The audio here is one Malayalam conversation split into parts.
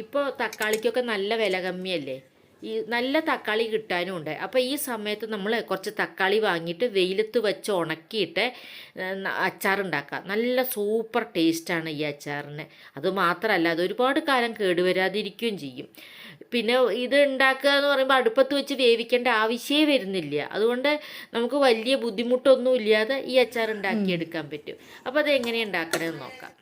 ഇപ്പോൾ തക്കാളിക്കൊക്കെ നല്ല വില കമ്മിയല്ലേ. ഈ നല്ല തക്കാളി കിട്ടാനും ഉണ്ട്. അപ്പോൾ ഈ സമയത്ത് നമ്മൾ കുറച്ച് തക്കാളി വാങ്ങിയിട്ട് വെയിലത്ത് വെച്ച് ഉണക്കിയിട്ട് അച്ചാറുണ്ടാക്കുക. നല്ല സൂപ്പർ ടേസ്റ്റാണ് ഈ അച്ചാറിന്. അതുമാത്രമല്ല, അത് ഒരുപാട് കാലം കേടുവരാതിരിക്കുകയും ചെയ്യും. പിന്നെ ഇത് ഉണ്ടാക്കുക എന്ന് പറയുമ്പോൾ അടുപ്പത്ത് വെച്ച് വേവിക്കേണ്ട ആവശ്യമേ വരുന്നില്ല. അതുകൊണ്ട് നമുക്ക് വലിയ ബുദ്ധിമുട്ടൊന്നും ഇല്ലാതെ ഈ അച്ചാർ ഉണ്ടാക്കിയെടുക്കാൻ പറ്റും. അപ്പോൾ അത് എങ്ങനെയാണ് ഉണ്ടാക്കണമെന്ന് നോക്കാം.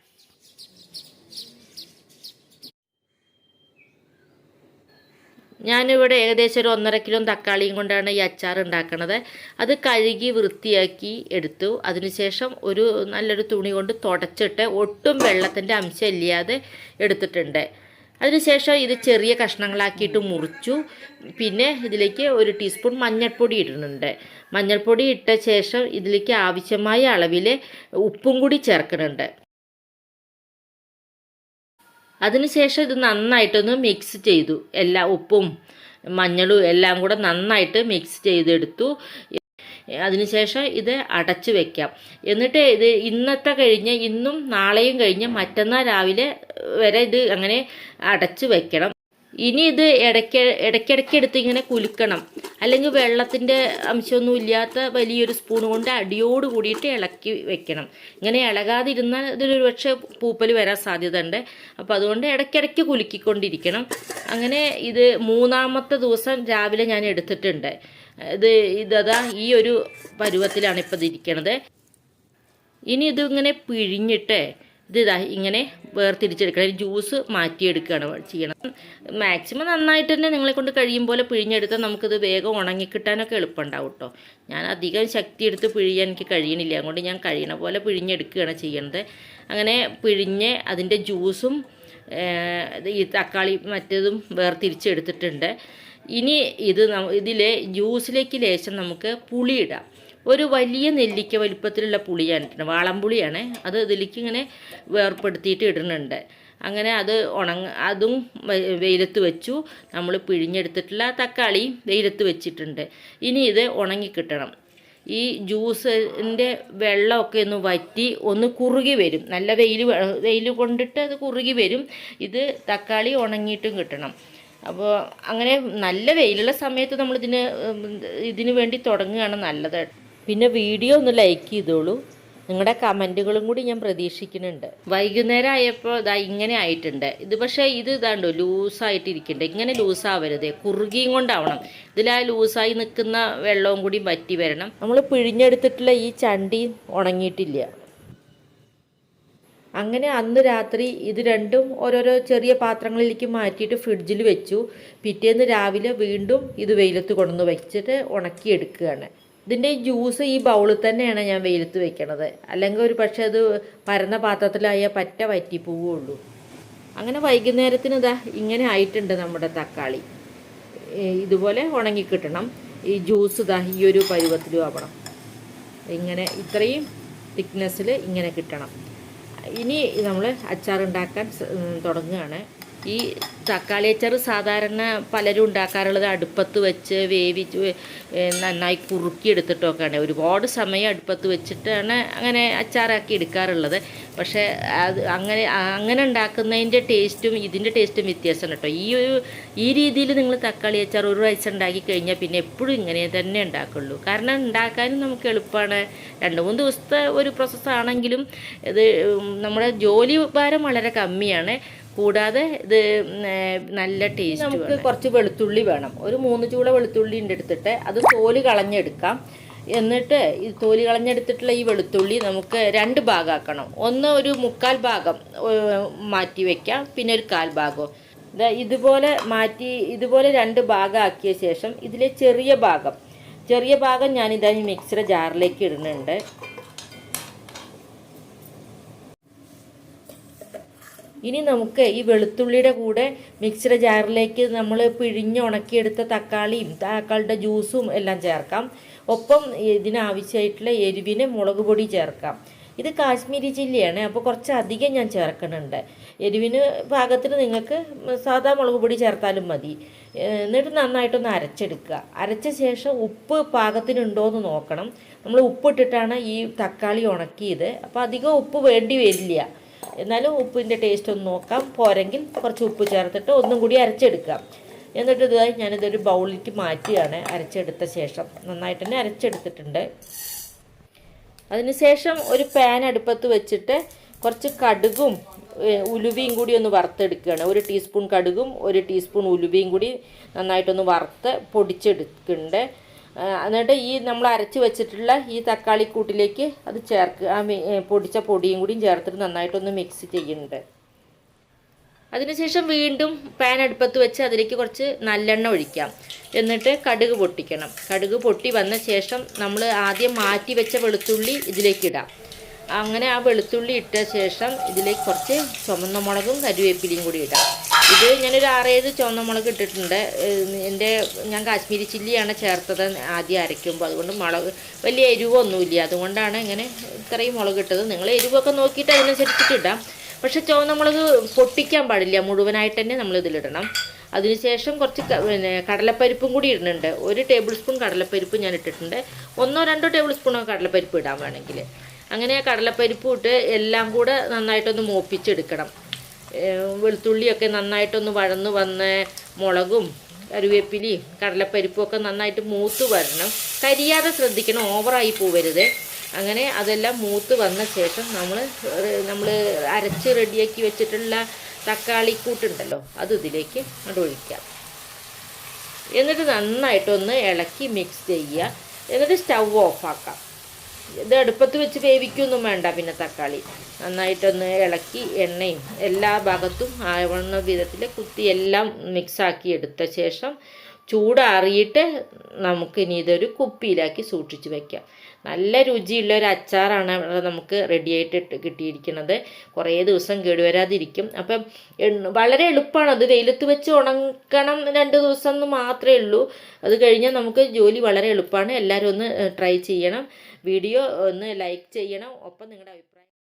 ഞാനിവിടെ ഏകദേശം ഒരു 1.5 കിലോ തക്കാളിയും കൊണ്ടാണ് ഈ അച്ചാർ ഉണ്ടാക്കുന്നത്. അത് കഴുകി വൃത്തിയാക്കി എടുത്തു. അതിനുശേഷം ഒരു നല്ലൊരു തുണി കൊണ്ട് തുടച്ചിട്ട് ഒട്ടും വെള്ളത്തിൻ്റെ അംശം ഇല്ലാതെ എടുത്തിട്ടുണ്ട്. അതിനുശേഷം ഇത് ചെറിയ കഷ്ണങ്ങളാക്കിയിട്ട് മുറിച്ചു. പിന്നെ ഇതിലേക്ക് 1 ടീസ്പൂൺ മഞ്ഞൾപ്പൊടി ഇടുന്നുണ്ട്. മഞ്ഞൾപ്പൊടി ഇട്ട ശേഷം ഇതിലേക്ക് ആവശ്യമായ അളവിൽ ഉപ്പും കൂടി ചേർക്കുന്നുണ്ട്. അതിനുശേഷം ഇത് നന്നായിട്ടൊന്ന് മിക്സ് ചെയ്തു. ഉപ്പും മഞ്ഞളും എല്ലാം കൂടെ നന്നായിട്ട് മിക്സ് ചെയ്തെടുത്തു. അതിനുശേഷം ഇത് അടച്ചു വെക്കാം. എന്നിട്ട് ഇത് ഇന്നത്തെ കഴിഞ്ഞ് ഇന്നും നാളെയും കഴിഞ്ഞ് മറ്റന്നാൾ രാവിലെ വരെ ഇത് അങ്ങനെ അടച്ചു വെക്കണം. ഇനി ഇത് ഇടയ്ക്കിടയ്ക്ക് എടുത്ത് ഇങ്ങനെ കുലുക്കണം. അല്ലെങ്കിൽ വെള്ളത്തിൻ്റെ അംശമൊന്നും ഇല്ലാത്ത വലിയൊരു സ്പൂൺ കൊണ്ട് അടിയോട് കൂടിയിട്ട് ഇളക്കി വെക്കണം. ഇങ്ങനെ ഇളകാതിരുന്നാൽ ഇതിലൊരു പക്ഷേ പൂപ്പൽ വരാൻ സാധ്യത ഉണ്ട്. അപ്പോൾ അതുകൊണ്ട് ഇടയ്ക്കിടയ്ക്ക് കുലുക്കിക്കൊണ്ടിരിക്കണം. അങ്ങനെ ഇത് 3-ാമത്തെ ദിവസം രാവിലെ ഞാൻ എടുത്തിട്ടുണ്ട്. ഇതാ ഈ ഒരു പരുവത്തിലാണ് ഇപ്പോൾ ഇതിരിക്കണത്. ഇനി ഇതിങ്ങനെ പിഴിഞ്ഞിട്ട് ഇതാ ഇങ്ങനെ വേർതിരിച്ചെടുക്കണം. ജ്യൂസ് മാറ്റിയെടുക്കുകയാണ് ചെയ്യണം. മാക്സിമം നന്നായിട്ട് തന്നെ നിങ്ങളെ കൊണ്ട് കഴിയും പോലെ പിഴിഞ്ഞെടുത്താൽ നമുക്കിത് വേഗം ഉണങ്ങിക്കിട്ടാനൊക്കെ എളുപ്പമുണ്ടാവും കേട്ടോ. ഞാൻ അധികം ശക്തി എടുത്ത് പിഴിയാൻ എനിക്ക് കഴിയണില്ല. അതുകൊണ്ട് ഞാൻ കഴിയണ പോലെ പിഴിഞ്ഞെടുക്കുകയാണ് ചെയ്യണത്. അങ്ങനെ പിഴിഞ്ഞ് അതിൻ്റെ ജ്യൂസും ഈ തക്കാളി മറ്റേതും വേർതിരിച്ചെടുത്തിട്ടുണ്ട്. ഇനി ഇതിലെ ജ്യൂസിലേക്ക് ലേശം നമുക്ക് പുളി ഇടാം. ഒരു വലിയ നെല്ലിക്ക വലിപ്പത്തിലുള്ള പുളിയാണ് ഇടുന്നത്. വാളംപുളിയാണ്. അത് ഇതിലേക്ക് ഇങ്ങനെ വേർപ്പെടുത്തിയിട്ട് ഇടുന്നുണ്ട്. അങ്ങനെ അതും വെയിലത്ത് വെച്ചു. നമ്മൾ പിഴിഞ്ഞെടുത്തിട്ടുള്ള തക്കാളി വെയിലത്ത് വെച്ചിട്ടുണ്ട്. ഇനി ഇത് ഉണങ്ങിക്കിട്ടണം. ഈ ജ്യൂസിൻ്റെ വെള്ളമൊക്കെ ഒന്ന് വറ്റി ഒന്ന് കുറുകി വരും. നല്ല വെയിൽ കൊണ്ടിട്ട് അത് കുറുകി വരും. ഇത് തക്കാളി ഉണങ്ങിയിട്ടും കിട്ടണം. അപ്പോൾ അങ്ങനെ നല്ല വെയിലുള്ള സമയത്ത് നമ്മൾ ഇതിന് വേണ്ടി തുടങ്ങുകയാണ് നല്ലത്. പിന്നെ വീഡിയോ ഒന്ന് ലൈക്ക് ചെയ്തോളൂ. നിങ്ങളുടെ കമൻറ്റുകളും കൂടി ഞാൻ പ്രതീക്ഷിക്കുന്നുണ്ട്. വൈകുന്നേരം ആയപ്പോൾ ഇങ്ങനെ ആയിട്ടുണ്ട്. ഇത് പക്ഷേ ഇതാണ്ടോ ലൂസായിട്ടിരിക്കുന്നുണ്ട്. ഇങ്ങനെ ലൂസാവരുത്, കുറുകിയും കൊണ്ടാവണം. ഇതിലാ ലൂസായി നിൽക്കുന്ന വെള്ളവും കൂടി വറ്റി വരണം. നമ്മൾ പിഴിഞ്ഞെടുത്തിട്ടുള്ള ഈ ചണ്ടി ഉണങ്ങിയിട്ടില്ല. അങ്ങനെ അന്ന് രാത്രി ഇത് രണ്ടും ഓരോരോ ചെറിയ പാത്രങ്ങളിലേക്ക് മാറ്റിയിട്ട് ഫ്രിഡ്ജിൽ വെച്ചു. പിറ്റേന്ന് രാവിലെ വീണ്ടും ഇത് വെയിലത്ത് കൊണ്ടുവന്ന് വെച്ചിട്ട് ഉണക്കിയെടുക്കുകയാണ്. ഇതിൻ്റെ ജ്യൂസ് ഈ ബൗളിൽ തന്നെയാണ് ഞാൻ വെയിലത്ത് വെക്കണത്. അല്ലെങ്കിൽ ഒരു പക്ഷേ അത് പരന്ന പാത്രത്തിലായാൽ വറ്റി പോവുകയുള്ളൂ. അങ്ങനെ വൈകുന്നേരത്തിന് ഇങ്ങനെ ആയിട്ടുണ്ട് നമ്മുടെ തക്കാളി. ഇതുപോലെ ഉണങ്ങിക്കിട്ടണം. ഈ ജ്യൂസ് ഈ ഒരു പരുവത്തിലും ആവണം. ഇങ്ങനെ ഇത്രയും തിക്നെസ്സിൽ ഇങ്ങനെ കിട്ടണം. ഇനി നമ്മൾ അച്ചാറുണ്ടാക്കാൻ തുടങ്ങുകയാണ്. ഈ തക്കാളി അച്ചാർ സാധാരണ പലരും ഉണ്ടാക്കാറുള്ളത് അടുപ്പത്ത് വെച്ച് വേവിച്ച് നന്നായി കുറുക്കിയെടുത്തിട്ടൊക്കെയാണ്. ഒരുപാട് സമയം അടുപ്പത്ത് വെച്ചിട്ടാണ് അങ്ങനെ അച്ചാറാക്കി എടുക്കാറുള്ളത്. പക്ഷേ അങ്ങനെ ഉണ്ടാക്കുന്നതിൻ്റെ ടേസ്റ്റും ഇതിൻ്റെ ടേസ്റ്റും വ്യത്യാസമാണ് കേട്ടോ. ഈ രീതിയിൽ നിങ്ങൾ തക്കാളി അച്ചാർ ഒരു പ്രാവശ്യം ഉണ്ടാക്കി കഴിഞ്ഞാൽ പിന്നെ എപ്പോഴും ഇങ്ങനെ തന്നെ ഉണ്ടാക്കുള്ളൂ. കാരണം ഉണ്ടാക്കാനും നമുക്ക് എളുപ്പമാണ്. 2-3 ദിവസത്തെ ഒരു പ്രോസസ്സാണെങ്കിലും ഇത് നമ്മുടെ ജോലി ഭാരം വളരെ കമ്മിയാണ്. കൂടാതെ ഇത് നല്ല ടേസ്റ്റ്. നമുക്ക് കുറച്ച് വെളുത്തുള്ളി വേണം. ഒരു 3 ചൂള വെളുത്തുള്ളി എടുത്തിട്ട് അത് തോല് കളഞ്ഞെടുക്കാം. എന്നിട്ട് ഈ തോല് കളഞ്ഞെടുത്തിട്ടുള്ള ഈ വെളുത്തുള്ളി നമുക്ക് 2 ഭാഗമാക്കണം. ഒന്ന് ഒരു 1/4 ഭാഗം മാറ്റി വയ്ക്കാം. പിന്നെ ഒരു 1/4 ഭാഗം ഇതുപോലെ മാറ്റി 2 ഭാഗമാക്കിയ ശേഷം ഇതിലെ ചെറിയ ഭാഗം ഞാനിതാ ഈ മിക്സിയുടെ ജാറിലേക്ക് ഇടുന്നുണ്ട്. ഇനി നമുക്ക് ഈ വെളുത്തുള്ളിയുടെ കൂടെ മിക്സിയുടെ ജാറിലേക്ക് നമ്മൾ പിഴിഞ്ഞ് ഉണക്കിയെടുത്ത തക്കാളിയുടെ ജ്യൂസും എല്ലാം ചേർക്കാം. ഒപ്പം ഇതിനാവശ്യമായിട്ടുള്ള എരിവിന് മുളക് പൊടി ചേർക്കാം. ഇത് കാശ്മീരി ചില്ലിയാണ്. അപ്പോൾ കുറച്ച് അധികം ഞാൻ ചേർക്കുന്നുണ്ട്. എരിവിന് പാകത്തിന് നിങ്ങൾക്ക് സാധാ മുളക് പൊടി ചേർത്താലും മതി. എന്നിട്ട് നന്നായിട്ടൊന്ന് അരച്ചെടുക്കുക. അരച്ച ശേഷം ഉപ്പ് പാകത്തിനുണ്ടോ എന്ന് നോക്കണം. നമ്മൾ ഉപ്പിട്ടിട്ടാണ് ഈ തക്കാളി ഉണക്കിയത്. അപ്പോൾ അധികം ഉപ്പ് വേണ്ടി വരില്ല. എന്നാലും ഉപ്പിൻ്റെ ടേസ്റ്റ് ഒന്ന് നോക്കാം. പോരെങ്കിൽ കുറച്ച് ഉപ്പ് ചേർത്തിട്ട് ഒന്നും കൂടി അരച്ചെടുക്കാം. എന്നിട്ട് ഇതായി ഞാനിതൊരു ബൗളിലേക്ക് മാറ്റുകയാണ്. അരച്ചെടുത്ത ശേഷം നന്നായിട്ട് തന്നെ അരച്ചെടുത്തിട്ടുണ്ട്. അതിനുശേഷം ഒരു പാൻ അടുപ്പത്ത് വെച്ചിട്ട് കുറച്ച് കടുകും ഉലുവയും കൂടി ഒന്ന് വറുത്തെടുക്കുകയാണ്. 1 ടീസ്പൂൺ കടുകും 1 ടീസ്പൂൺ ഉലുവയും കൂടി നന്നായിട്ടൊന്ന് വറുത്ത് പൊടിച്ചെടുക്കുന്നുണ്ട്. എന്നിട്ട് ഈ നമ്മൾ അരച്ച് വെച്ചിട്ടുള്ള ഈ തക്കാളിക്കൂട്ടിലേക്ക് അത് ചേർക്കുക. പൊടിച്ച പൊടിയും കൂടിയും ചേർത്തിട്ട് നന്നായിട്ടൊന്ന് മിക്സ് ചെയ്യുന്നുണ്ട്. അതിനുശേഷം വീണ്ടും പാൻ അടുപ്പത്ത് വെച്ച് അതിലേക്ക് കുറച്ച് നല്ലെണ്ണ ഒഴിക്കാം. എന്നിട്ട് കടുക് പൊട്ടിക്കണം. കടുക് പൊട്ടി വന്ന ശേഷം നമ്മൾ ആദ്യം മാറ്റി വെച്ച വെളുത്തുള്ളി ഇതിലേക്ക് ഇടാം. അങ്ങനെ ആ വെളുത്തുള്ളി ഇട്ട ശേഷം ഇതിലേക്ക് കുറച്ച് ചുവന്ന മുളകും കരിവേപ്പിലയും കൂടി ഇടാം. ഇത് ഞാനൊരു 6-7 ചുവന്ന മുളക് ഇട്ടിട്ടുണ്ട്. ഞാൻ കാശ്മീരി ചില്ലിയാണ് ചേർത്തത് ആദ്യം അരയ്ക്കുമ്പോൾ. അതുകൊണ്ട് മുളക് വലിയ എരിവൊന്നുമില്ല. അതുകൊണ്ടാണ് ഇങ്ങനെ ഇത്രയും മുളക് ഇട്ടത്. നിങ്ങൾ എരിവൊക്കെ നോക്കിയിട്ട് അതിനനുസരിച്ചിട്ട് ഇടാം. പക്ഷെ ചുവന്ന മുളക് പൊട്ടിക്കാൻ പാടില്ല, മുഴുവനായിട്ട് തന്നെ നമ്മൾ ഇതിലിടണം. അതിനുശേഷം കുറച്ച് കടലപ്പരിപ്പും കൂടി ഇടുന്നുണ്ട്. 1 ടേബിൾ സ്പൂൺ കടലപ്പരിപ്പ് ഞാൻ ഇട്ടിട്ടുണ്ട്. 1-2 ടേബിൾ സ്പൂണോ കടലപ്പരിപ്പ് ഇടാൻ വേണമെങ്കിൽ. അങ്ങനെ കടലപ്പരിപ്പ് ഇട്ട് എല്ലാം കൂടെ നന്നായിട്ടൊന്ന് മൂപ്പിച്ചെടുക്കണം. വെളുത്തുള്ളിയൊക്കെ നന്നായിട്ടൊന്ന് വഴന്ന് വന്ന് മുളകും കറിവേപ്പിലയും കടലപ്പരിപ്പും ഒക്കെ നന്നായിട്ട് മൂത്ത് വരണം. കരിയാതെ ശ്രദ്ധിക്കണം, ഓവറായി പോവരുത്. അങ്ങനെ അതെല്ലാം മൂത്ത് വന്ന ശേഷം നമ്മൾ അരച്ച് റെഡിയാക്കി വെച്ചിട്ടുള്ള തക്കാളിക്കൂട്ടുണ്ടല്ലോ അത് ഇതിലേക്ക് ഒഴിക്കാം. എന്നിട്ട് നന്നായിട്ടൊന്ന് ഇളക്കി മിക്സ് ചെയ്യുക. എന്നിട്ട് സ്റ്റൗ ഓഫാക്കാം. ഇത് അടുപ്പത്ത് വെച്ച് വേവിക്കൊന്നും വേണ്ട. പിന്നെ തക്കാളി നന്നായിട്ടൊന്ന് ഇളക്കി എണ്ണയും എല്ലാ ഭാഗത്തും ആവുന്ന വിധത്തിൽ കുത്തി എല്ലാം മിക്സാക്കി എടുത്ത ശേഷം ചൂടാറിയിട്ട് നമുക്കിനി ഇതൊരു കുപ്പിയിലാക്കി സൂക്ഷിച്ച് വയ്ക്കാം. നല്ല രുചിയുള്ള ഒരു അച്ചാറാണ് നമുക്ക് റെഡിയായിട്ട് കിട്ടിയിരിക്കുന്നത്. കുറേ ദിവസം കേടുവരാതിരിക്കും. അപ്പം വളരെ എളുപ്പമാണ്. അത് വെയിലത്ത് വെച്ച് ഉണക്കണം 2 ദിവസം എന്ന് മാത്രമേ ഉള്ളൂ. അത് കഴിഞ്ഞാൽ നമുക്ക് ജോലി വളരെ എളുപ്പമാണ്. എല്ലാവരും ഒന്ന് ട്രൈ ചെയ്യണം. വീഡിയോ ഒന്ന് ലൈക്ക് ചെയ്യണം. ഒപ്പം നിങ്ങളുടെ അഭിപ്രായം